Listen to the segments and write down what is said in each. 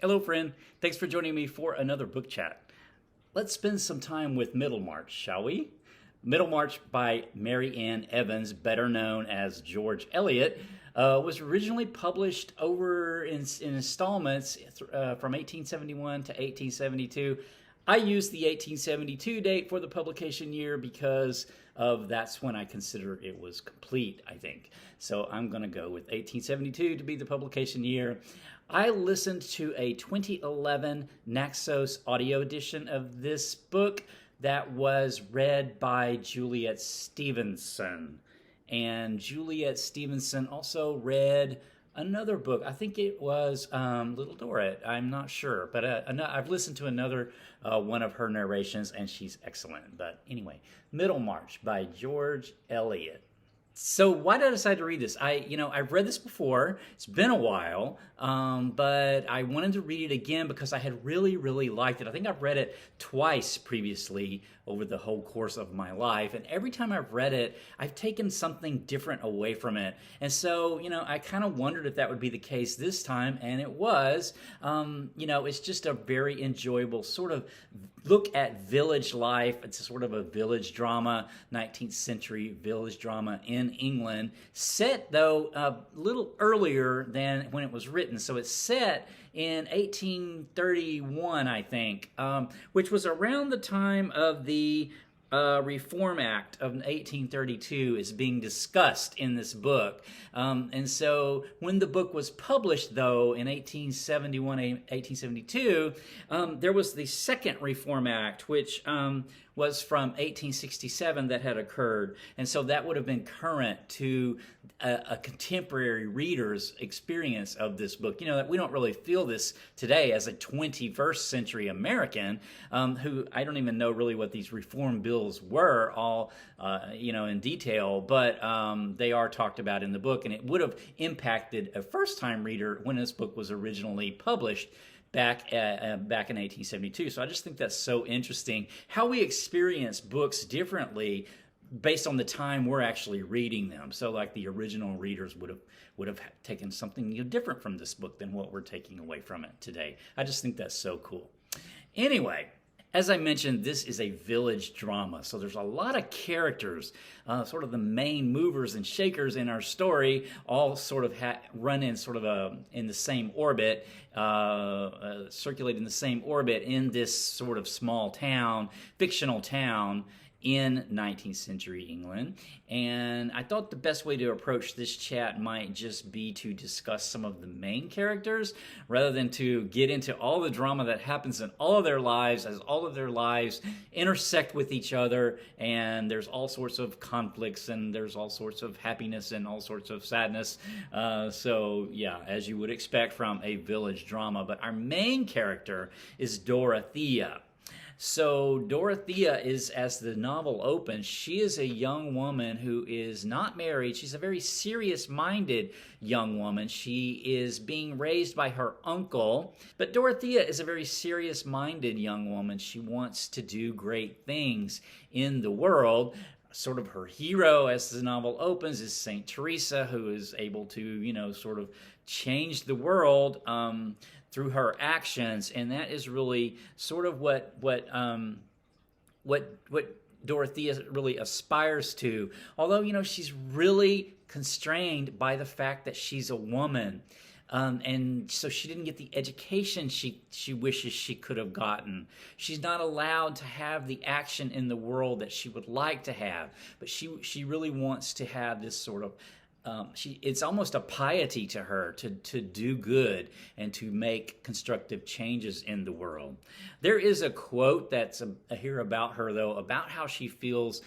Hello, friend. Thanks for joining me for another book chat. Let's spend some time with Middlemarch, shall we? Middlemarch by Mary Ann Evans, better known as George Eliot, was originally published over in installments from 1871 to 1872. I used the 1872 date for the publication year because that's when I consider it was complete, I think. So I'm going to go with 1872 to be the publication year. I listened to a 2011 Naxos audio edition of this book that was read by Juliet Stevenson. And Juliet Stevenson also read another book. I think it was Little Dorrit. I'm not sure. But I've listened to another one of her narrations, and she's excellent. But anyway, Middlemarch by George Eliot. So why did I decide to read this? I've read this before. It's been a while, but I wanted to read it again because I had really, really liked it. I think I've read it twice previously over the whole course of my life, and every time I've read it, I've taken something different away from it. And so, I kind of wondered if that would be the case this time, and it was. It's just a very enjoyable sort of look at village life. It's a sort of a village drama, 19th century village drama in England, set though a little earlier than when it was written. So it's set in 1831, I think, which was around the time of the Reform Act of 1832 is being discussed in this book. And so when the book was published, though, in 1871, 1872, there was the Second Reform Act, which was from 1867 that had occurred. And so that would have been current to a contemporary reader's experience of this book. That we don't really feel this today as a 21st century American who I don't even know really what these reform bills were all, in detail, but they are talked about in the book, and it would have impacted a first-time reader when this book was originally published back in 1872. So I just think that's so interesting how we experience books differently based on the time we're actually reading them. So like the original readers would have taken something different from this book than what we're taking away from it today. I just think that's so cool. Anyway, as I mentioned, this is a village drama, so there's a lot of characters, sort of the main movers and shakers in our story, all sort of run in sort of in the same orbit, circulate in the same orbit in this sort of small town, fictional town, in 19th century England. And I thought the best way to approach this chat might just be to discuss some of the main characters rather than to get into all the drama that happens in all of their lives as all of their lives intersect with each other, and there's all sorts of conflicts and there's all sorts of happiness and all sorts of sadness. So yeah, as you would expect from a village drama. But our main character is Dorothea. So Dorothea is, as the novel opens, she is a young woman who is not married. She's a very serious-minded young woman. She is being raised by her uncle. But Dorothea is a very serious-minded young woman. She wants to do great things in the world. Sort of her hero, as the novel opens, is Saint Teresa, who is able to, sort of change the world through her actions, and that is really sort of what Dorothea really aspires to. Although she's really constrained by the fact that she's a woman. And so she didn't get the education she wishes she could have gotten. She's not allowed to have the action in the world that she would like to have. But she really wants to have this sort of it's almost a piety to her to do good and to make constructive changes in the world. There is a quote that's here about her, though, about how she feels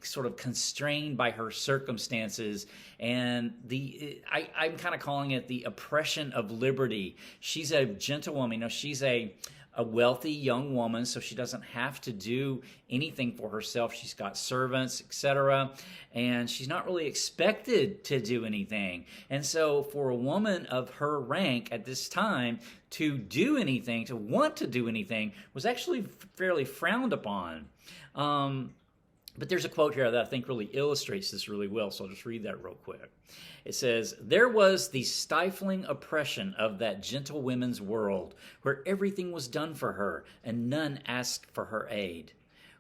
sort of constrained by her circumstances, and I'm kind of calling it the oppression of liberty. She's a gentlewoman. She's a wealthy young woman, so she doesn't have to do anything for herself. She's got servants, etc., and she's not really expected to do anything. And so for a woman of her rank at this time to do anything, to want to do anything, was actually fairly frowned upon. But there's a quote here that I think really illustrates this really well, so I'll just read that real quick. It says, "There was the stifling oppression of that gentlewomen's world, where everything was done for her, and none asked for her aid.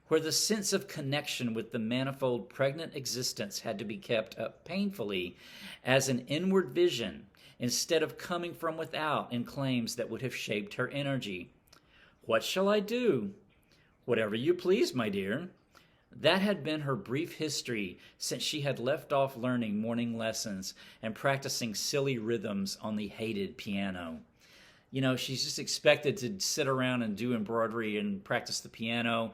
Where the sense of connection with the manifold pregnant existence had to be kept up painfully as an inward vision, instead of coming from without in claims that would have shaped her energy. What shall I do? Whatever you please, my dear." That had been her brief history since she had left off learning morning lessons and practicing silly rhythms on the hated piano. You know, she's just expected to sit around and do embroidery and practice the piano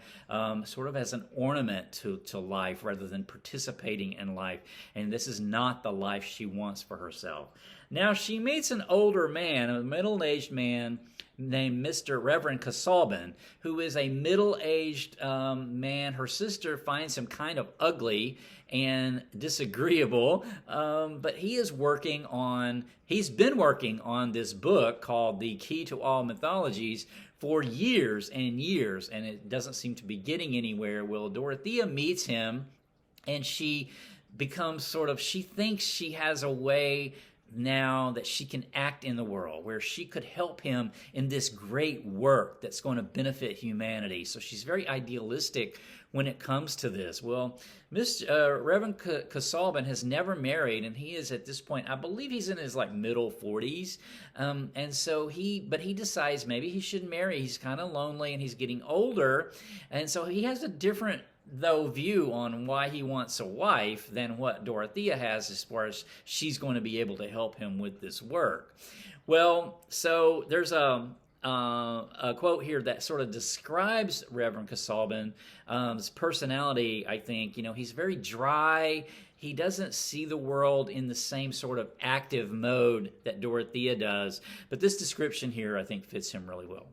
sort of as an ornament to life rather than participating in life. And this is not the life she wants for herself. Now, she meets an older man, a middle-aged man named Mr. Reverend Casaubon, who is a middle-aged man. Her sister finds him kind of ugly and disagreeable, but he's been working on this book called The Key to All Mythologies for years and years, and it doesn't seem to be getting anywhere. Well, Dorothea meets him, and she thinks she has a way now that she can act in the world, where she could help him in this great work that's going to benefit humanity. So she's very idealistic when it comes to this. Well, Reverend Casaubon has never married, and he is at this point, I believe he's in his middle 40s, and so he decides maybe he should marry. He's kind of lonely, and he's getting older, and so he has a different view on why he wants a wife than what Dorothea has, as far as she's going to be able to help him with this work. Well, so there's a quote here that sort of describes Reverend Casaubon's personality. I think, he's very dry. He doesn't see the world in the same sort of active mode that Dorothea does. But this description here, I think, fits him really well.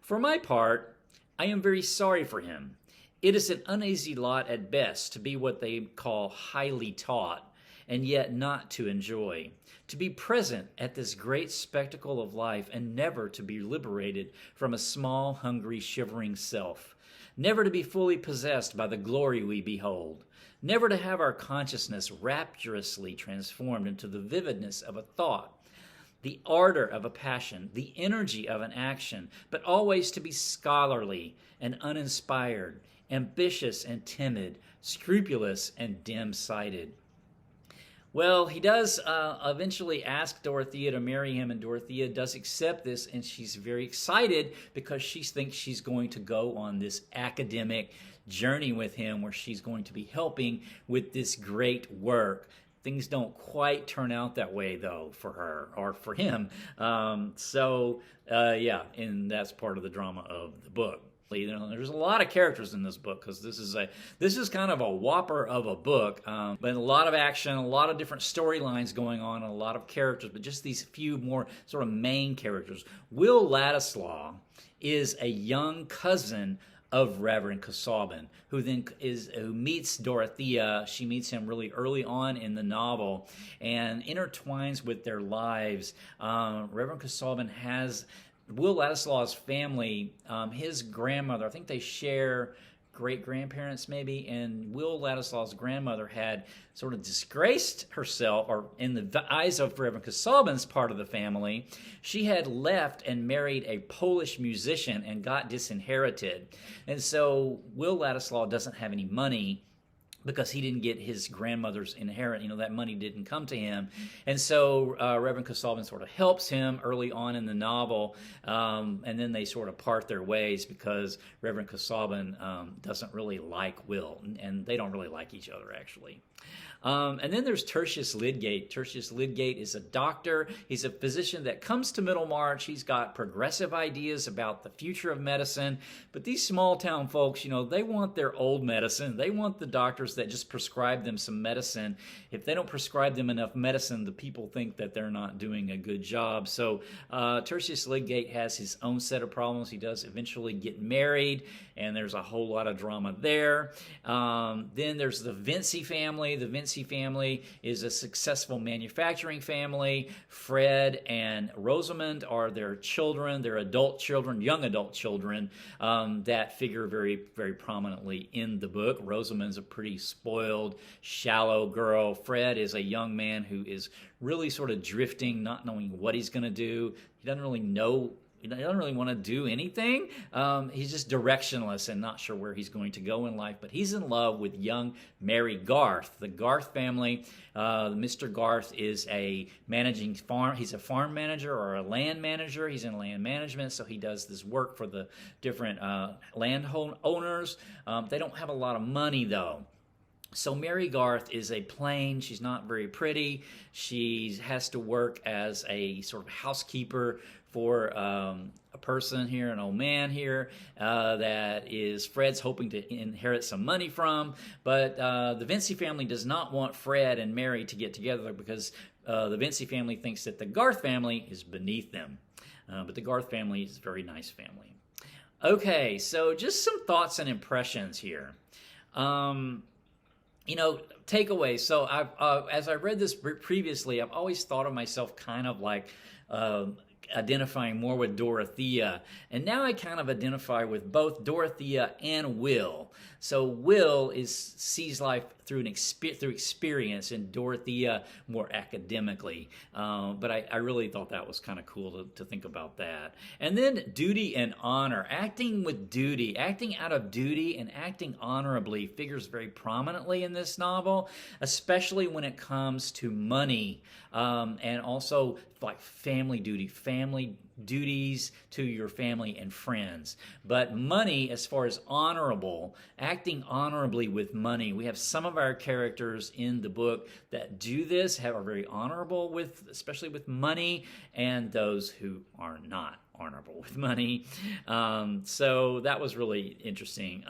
"For my part, I am very sorry for him. It is an uneasy lot at best to be what they call highly taught, and yet not to enjoy. To be present at this great spectacle of life, and never to be liberated from a small, hungry, shivering self. Never to be fully possessed by the glory we behold. Never to have our consciousness rapturously transformed into the vividness of a thought, the ardor of a passion, the energy of an action, but always to be scholarly and uninspired, ambitious and timid, scrupulous and dim-sighted." Well, he does eventually ask Dorothea to marry him, and Dorothea does accept this, and she's very excited because she thinks she's going to go on this academic journey with him where she's going to be helping with this great work. Things don't quite turn out that way, though, for her or for him. And that's part of the drama of the book. There's a lot of characters in this book because this is kind of a whopper of a book, but a lot of action, a lot of different storylines going on, and a lot of characters, but just these few more sort of main characters. Will Ladislaw is a young cousin of Reverend Casaubon, who meets Dorothea. She meets him really early on in the novel and intertwines with their lives. Reverend Casaubon has Will Ladislaw's family, his grandmother, I think they share great-grandparents maybe, and Will Ladislaw's grandmother had sort of disgraced herself, or in the eyes of Reverend Casaubon's part of the family, she had left and married a Polish musician and got disinherited. And so Will Ladislaw doesn't have any money because he didn't get his grandmother's inheritance. That money didn't come to him. And so Reverend Casaubon sort of helps him early on in the novel, and then they sort of part their ways because Reverend Casaubon doesn't really like Will, and they don't really like each other, actually. And then there's Tertius Lydgate. Tertius Lydgate is a doctor. He's a physician that comes to Middlemarch. He's got progressive ideas about the future of medicine. But these small town folks, they want their old medicine. They want the doctors doctors that just prescribe them some medicine. If they don't prescribe them enough medicine, the people think that they're not doing a good job. So Tertius Lydgate has his own set of problems. He does eventually get married, and there's a whole lot of drama there. Then there's the Vinci family. The Vinci family is a successful manufacturing family. Fred and Rosamond are their children, their adult children, young adult children, that figure very, very prominently in the book. Rosamond's a pretty spoiled, shallow girl. Fred is a young man who is really sort of drifting, not knowing what he's going to do. He doesn't really know. He doesn't really want to do anything. He's just directionless and not sure where he's going to go in life. But he's in love with young Mary Garth. The Garth family, Mr. Garth is a managing farm. He's a farm manager or a land manager. He's in land management, so he does this work for the different land owners. They don't have a lot of money, though. So Mary Garth is a plain. She's not very pretty. She has to work as a sort of housekeeper for a person here, an old man here, that is Fred's hoping to inherit some money from. But the Vinci family does not want Fred and Mary to get together because the Vinci family thinks that the Garth family is beneath them. But the Garth family is a very nice family. Okay, so just some thoughts and impressions here. Takeaways. So as I read this previously, I've always thought of myself kind of like identifying more with Dorothea, and now I kind of identify with both Dorothea and Will. So Will sees life through experience, and Dorothea more academically. But I really thought that was kind of cool to think about that. And then duty and honor, acting with duty, acting out of duty and acting honorably figures very prominently in this novel, especially when it comes to money, and also like family duties to your family and friends. But money, as far as honorable, acting honorably with money, we have some of our characters in the book that do this, are very honorable especially with money, and those who are not honorable with money. So that was really interesting.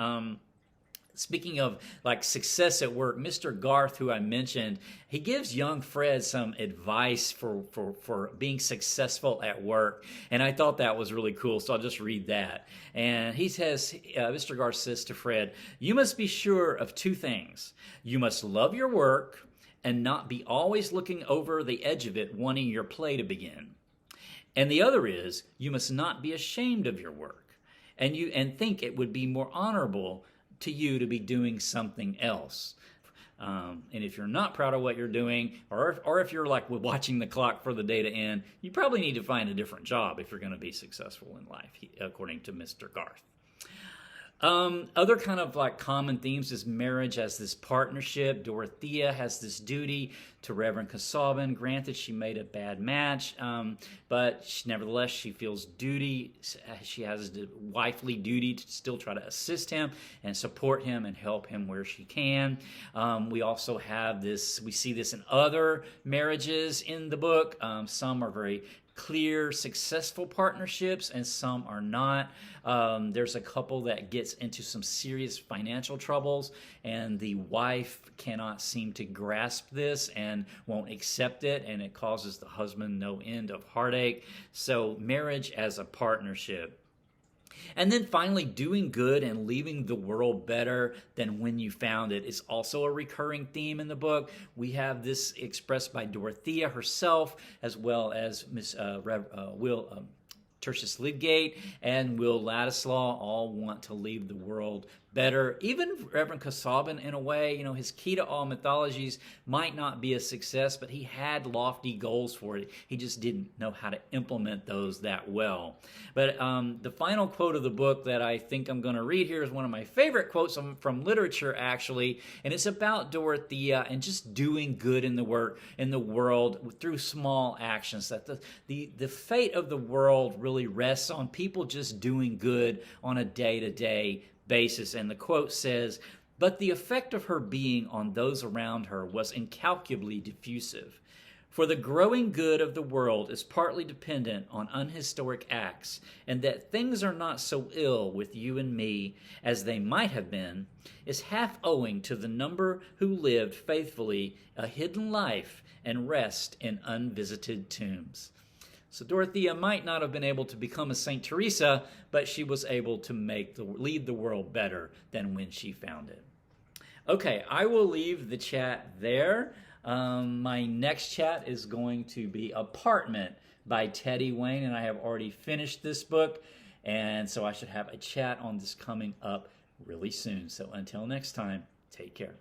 Speaking of like success at work, Mr. Garth, who I mentioned, he gives young Fred some advice for being successful at work, and I thought that was really cool, so I'll just read that. And he says, Mr. Garth says to Fred, "You must be sure of two things. You must love your work and not be always looking over the edge of it, wanting your play to begin. And the other is, you must not be ashamed of your work, and think it would be more honorable to you to be doing something else. And if you're not proud of what you're doing, or if you're like watching the clock for the day to end, you probably need to find a different job if you're going to be successful in life," according to Mr. Garth. Other kind of like common themes is marriage as this partnership. Dorothea has this duty to Reverend Casaubon. Granted, she made a bad match, but nevertheless, she feels duty. She has the wifely duty to still try to assist him and support him and help him where she can. We also have this, we see this in other marriages in the book. Some are very clear, successful partnerships, and some are not. There's a couple that gets into some serious financial troubles, and the wife cannot seem to grasp this and won't accept it, and it causes the husband no end of heartache. So marriage as a partnership. And then finally, doing good and leaving the world better than when you found it is also a recurring theme in the book. We have this expressed by Dorothea herself, as well as Tertius Lydgate and Will Ladislaw all want to leave the world better. Even Reverend Casaubon, in a way, his key to all mythologies might not be a success, but he had lofty goals for it. He just didn't know how to implement those that well. But the final quote of the book that I think I'm going to read here is one of my favorite quotes from literature, actually, and it's about Dorothea and just doing good in the world through small actions. That the fate of the world really rests on people just doing good on a day-to-day basis. And the quote says, "But the effect of her being on those around her was incalculably diffusive. For the growing good of the world is partly dependent on unhistoric acts, and that things are not so ill with you and me as they might have been, is half owing to the number who lived faithfully a hidden life and rest in unvisited tombs. So Dorothea might not have been able to become a Saint Teresa, but she was able to lead the world better than when she found it. Okay, I will leave the chat there. My next chat is going to be Apartment by Teddy Wayne, and I have already finished this book, and so I should have a chat on this coming up really soon. So until next time, take care.